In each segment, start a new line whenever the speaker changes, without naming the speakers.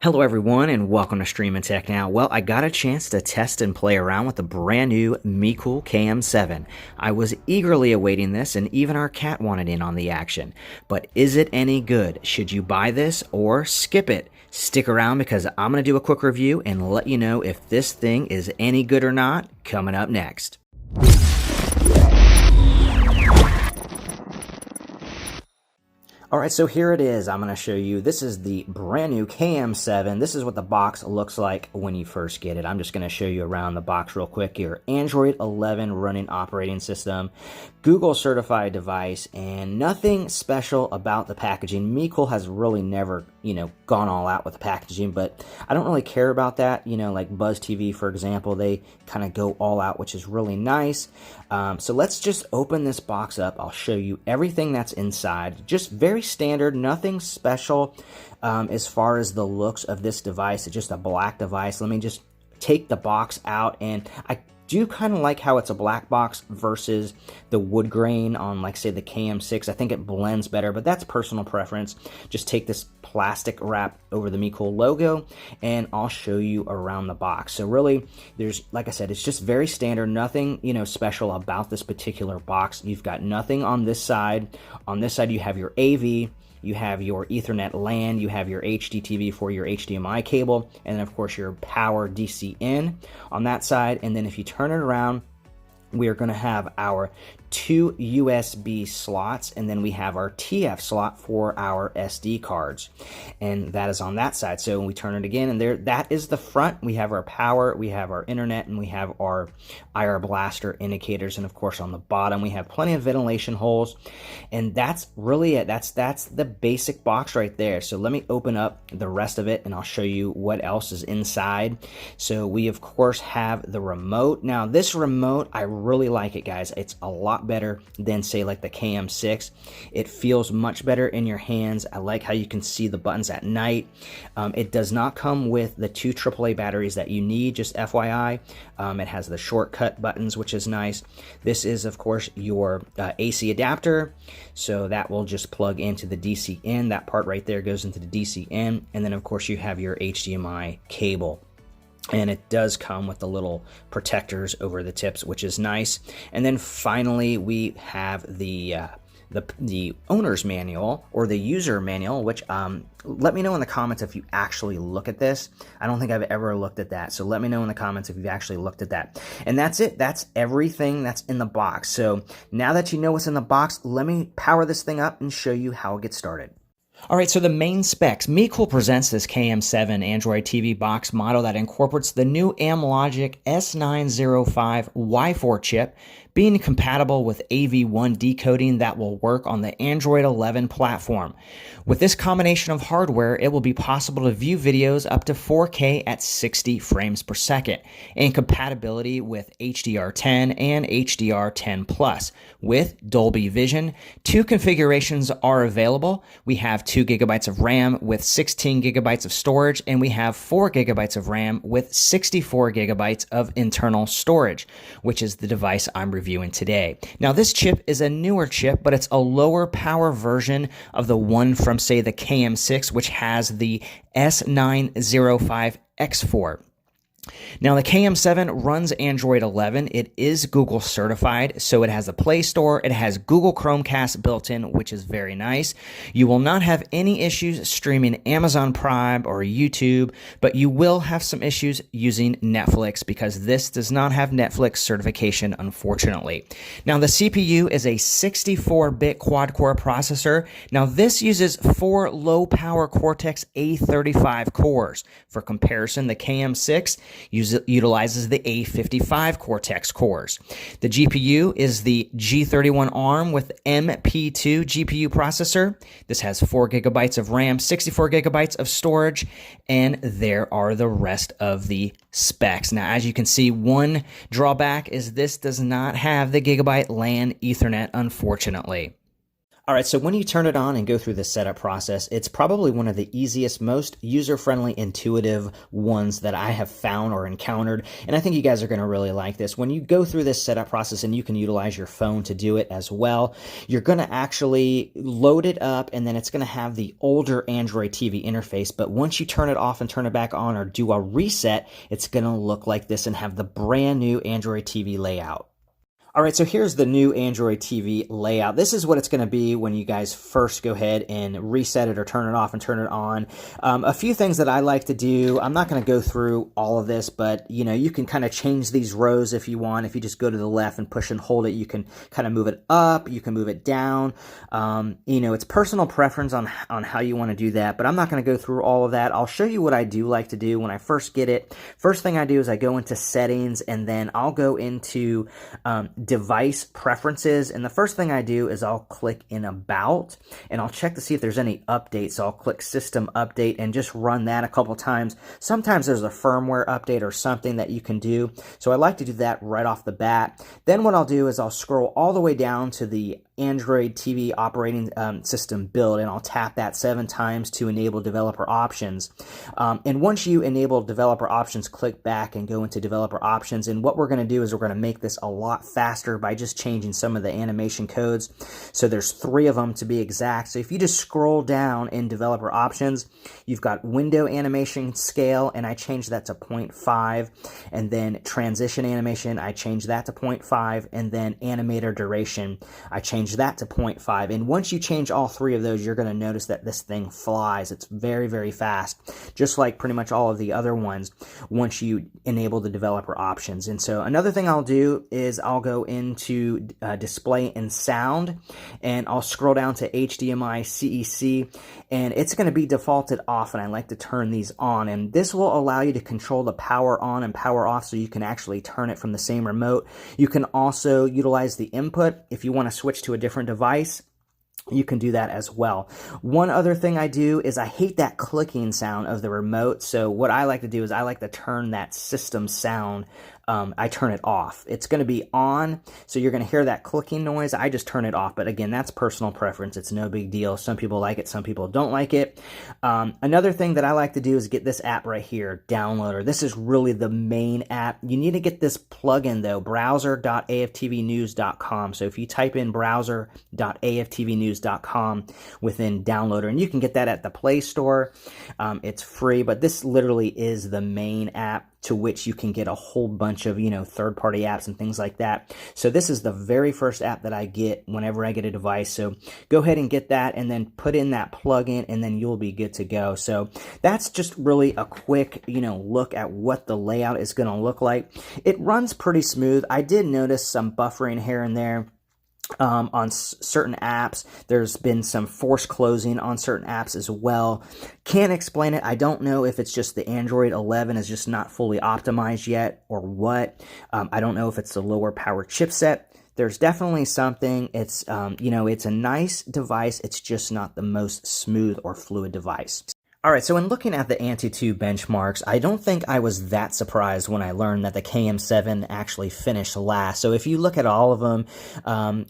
Hello everyone and welcome to Stream and Tech Now. Well, I got a chance to test and play around with the brand new MeCool KM7. I was eagerly awaiting this and even our cat wanted in on the action. But is it any good? Should you buy this or skip it? Stick around because I'm going to do a quick review and let you know if this thing is any good or not coming up next. Alright, so here it is. I'm going to show you. This is the brand new KM7. This is what the box looks like when you first get it. I'm just going to show you around the box real quick. Your Android 11 running operating system, Google certified device, and nothing special about the packaging. MeCool has really never, gone all out with the packaging, but I don't really care about that. Like Buzz TV, for example, they kind of go all out, which is really nice. So let's just open this box up. I'll show you everything that's inside. Just very standard, nothing special as far as the looks of this device. It's just a black device. Let me just take the box out, and I do kind of like how it's a black box versus the wood grain on, like, say, the KM6. I think it blends better, but that's personal preference. Just take this plastic wrap over the MeCool logo, and I'll show you around the box. So really, there's, like I said, it's just very standard, nothing, special about this particular box. You've got nothing on this side. On this side, you have your AV, you have your Ethernet LAN, you have your HDTV for your HDMI cable, and then of course your power DC in on that side. And then if you turn it around, we are going to have our two USB slots, and then we have our TF slot for our SD cards, and that is on that side. So when we turn it again, and there, that is the front. We have our power, we have our internet, and we have our IR blaster indicators, and of course on the bottom we have plenty of ventilation holes, and that's really it. That's the basic box right there. So let me open up the rest of it and I'll show you what else is inside. So we of course have the remote. Now this remote, I really like it, guys. It's a lot better than, say, like the KM6. It feels much better in your hands. I like how you can see the buttons at night. It does not come with the two AAA batteries that you need, just FYI. It has the shortcut buttons, which is nice. This is, of course, your AC adapter, so that will just plug into the DC in. That part right there goes into the DC in, and then of course you have your HDMI cable. And it does come with the little protectors over the tips, which is nice. And then finally, we have the owner's manual, or the user manual, which let me know in the comments if you actually look at this. I don't think I've ever looked at that, so let me know in the comments if you've actually looked at that. And that's it. That's everything that's in the box. So now that you know what's in the box, let me power this thing up and show you how it gets started. All right, so the main specs. MeCool presents this KM7 Android TV box model that incorporates the new Amlogic S905 Y4 chip, being compatible with AV1 decoding that will work on the Android 11 platform. With this combination of hardware, it will be possible to view videos up to 4K at 60 frames per second, and compatibility with HDR10 and HDR10+. With Dolby Vision, two configurations are available. We have 2 GB of RAM with 16 GB of storage, and we have 4 GB of RAM with 64 GB of internal storage, which is the device I'm reviewing today. Now, this chip is a newer chip, but it's a lower power version of the one from, say, the KM6, which has the S905X4. Now, the KM7 runs Android 11. It is Google certified, so it has a Play Store. It has Google Chromecast built in, which is very nice. You will not have any issues streaming Amazon Prime or YouTube, but you will have some issues using Netflix because this does not have Netflix certification, unfortunately. Now, the CPU is a 64-bit quad-core processor. Now, this uses 4 low-power Cortex A35 cores. For comparison, the KM6 utilizes the A55 Cortex cores. The GPU is the G31 ARM with MP2 GPU processor. This has 4 GB of RAM, 64 GB of storage, and there are the rest of the specs. Now, as you can see, one drawback is this does not have the Gigabyte LAN Ethernet, unfortunately. All right, so when you turn it on and go through the setup process, it's probably one of the easiest, most user-friendly, intuitive ones that I have found or encountered, and I think you guys are going to really like this. When you go through this setup process, and you can utilize your phone to do it as well, you're going to actually load it up, and then it's going to have the older Android TV interface, but once you turn it off and turn it back on or do a reset, it's going to look like this and have the brand new Android TV layout. All right, so here's the new Android TV layout. This is what it's going to be when you guys first go ahead and reset it or turn it off and turn it on. A few things that I like to do, I'm not going to go through all of this, but you can kind of change these rows if you want. If you just go to the left and push and hold it, you can kind of move it up, you can move it down. It's personal preference on how you want to do that, but I'm not going to go through all of that. I'll show you what I do like to do when I first get it. First thing I do is I go into settings, and then I'll go into device preferences, and the first thing I do is I'll click in about, and I'll check to see if there's any updates. So I'll click system update and just run that a couple times. Sometimes there's a firmware update or something that you can do, so I like to do that right off the bat. Then what I'll do is I'll scroll all the way down to the Android TV operating system build, and I'll tap that 7 times to enable developer options. And once you enable developer options, click back and go into developer options, and what we're going to do is we're going to make this a lot faster by just changing some of the animation codes. So there's 3 of them to be exact. So if you just scroll down in developer options, you've got window animation scale, and I changed that to 0.5, and then transition animation, I changed that to 0.5, and then animator duration, I changed that to 0.5. And once you change all 3 of those, you're going to notice that this thing flies. It's very, very fast, just like pretty much all of the other ones once you enable the developer options. And so another thing I'll do is I'll go into display and sound, and I'll scroll down to HDMI CEC, and it's going to be defaulted off, and I like to turn these on, and this will allow you to control the power on and power off, so you can actually turn it from the same remote. You can also utilize the input if you want to switch to a different device. You can do that as well. One other thing I do is I hate that clicking sound of the remote, so what I like to do is I like to turn that system sound, I turn it off. It's going to be on, so you're going to hear that clicking noise. I just turn it off, but again, that's personal preference. It's no big deal. Some people like it, some people don't like it. Another thing that I like to do is get this app right here, Downloader. This is really the main app. You need to get this plugin though, browser.aftvnews.com. So if you type in browser.aftvnews.com within Downloader, and you can get that at the Play Store. It's free, but this literally is the main app to which you can get a whole bunch of, third-party apps and things like that. So this is the very first app that I get whenever I get a device. So go ahead and get that, and then put in that plugin, and then you'll be good to go. So that's just really a quick, look at what the layout is going to look like. It runs pretty smooth. I did notice some buffering here and there. On certain apps. There's been some force closing on certain apps as well. Can't explain it. I don't know if it's just the Android 11 is just not fully optimized yet or what. I don't know if it's the lower power chipset. There's definitely something. It's, it's a nice device. It's just not the most smooth or fluid device. All right, so in looking at the AnTuTu benchmarks, I don't think I was that surprised when I learned that the KM7 actually finished last. So if you look at all of them,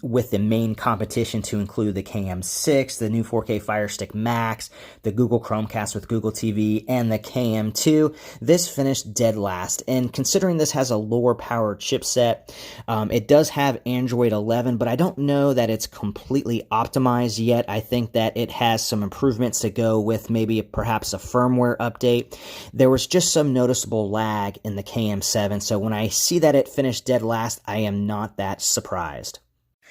with the main competition to include the KM6, the new 4K Fire Stick Max, the Google Chromecast with Google TV, and the KM2, this finished dead last. And considering this has a lower power chipset, it does have Android 11, but I don't know that it's completely optimized yet. I think that it has some improvements to go with, maybe perhaps a firmware update. There was just some noticeable lag in the KM7, so when I see that it finished dead last, I am not that surprised.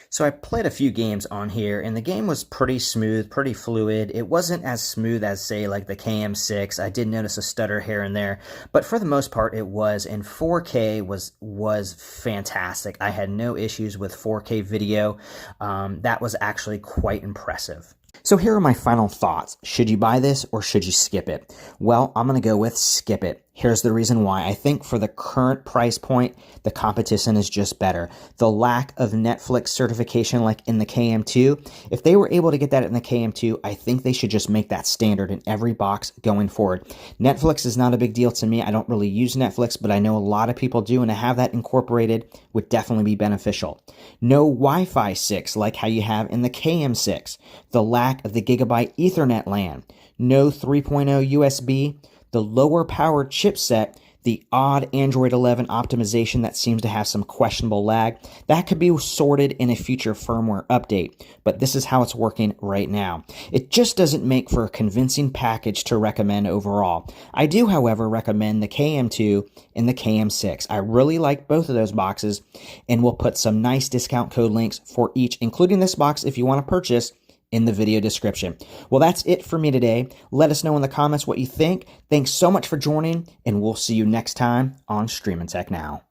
So I played a few games on here, and the game was pretty smooth, pretty fluid. It wasn't as smooth as, say, like the KM6. I did notice a stutter here and there, but for the most part, it was. And 4K was fantastic. I had no issues with 4K video. That was actually quite impressive. So here are my final thoughts. Should you buy this or should you skip it? Well, I'm going to go with skip it. Here's the reason why. I think for the current price point, the competition is just better. The lack of Netflix certification like in the KM2, if they were able to get that in the KM2, I think they should just make that standard in every box going forward. Netflix is not a big deal to me. I don't really use Netflix, but I know a lot of people do, and to have that incorporated would definitely be beneficial. No Wi-Fi 6 like how you have in the KM6. The lack of the Gigabyte Ethernet LAN. No 3.0 USB. The lower power chipset, the odd Android 11 optimization that seems to have some questionable lag, that could be sorted in a future firmware update, but this is how it's working right now. It just doesn't make for a convincing package to recommend overall. I do, however, recommend the KM2 and the KM6. I really like both of those boxes, and we'll put some nice discount code links for each, including this box if you want to purchase, in the video description. Well, that's it for me today. Let us know in the comments what you think. Thanks so much for joining, and we'll see you next time on Streaming Tech Now.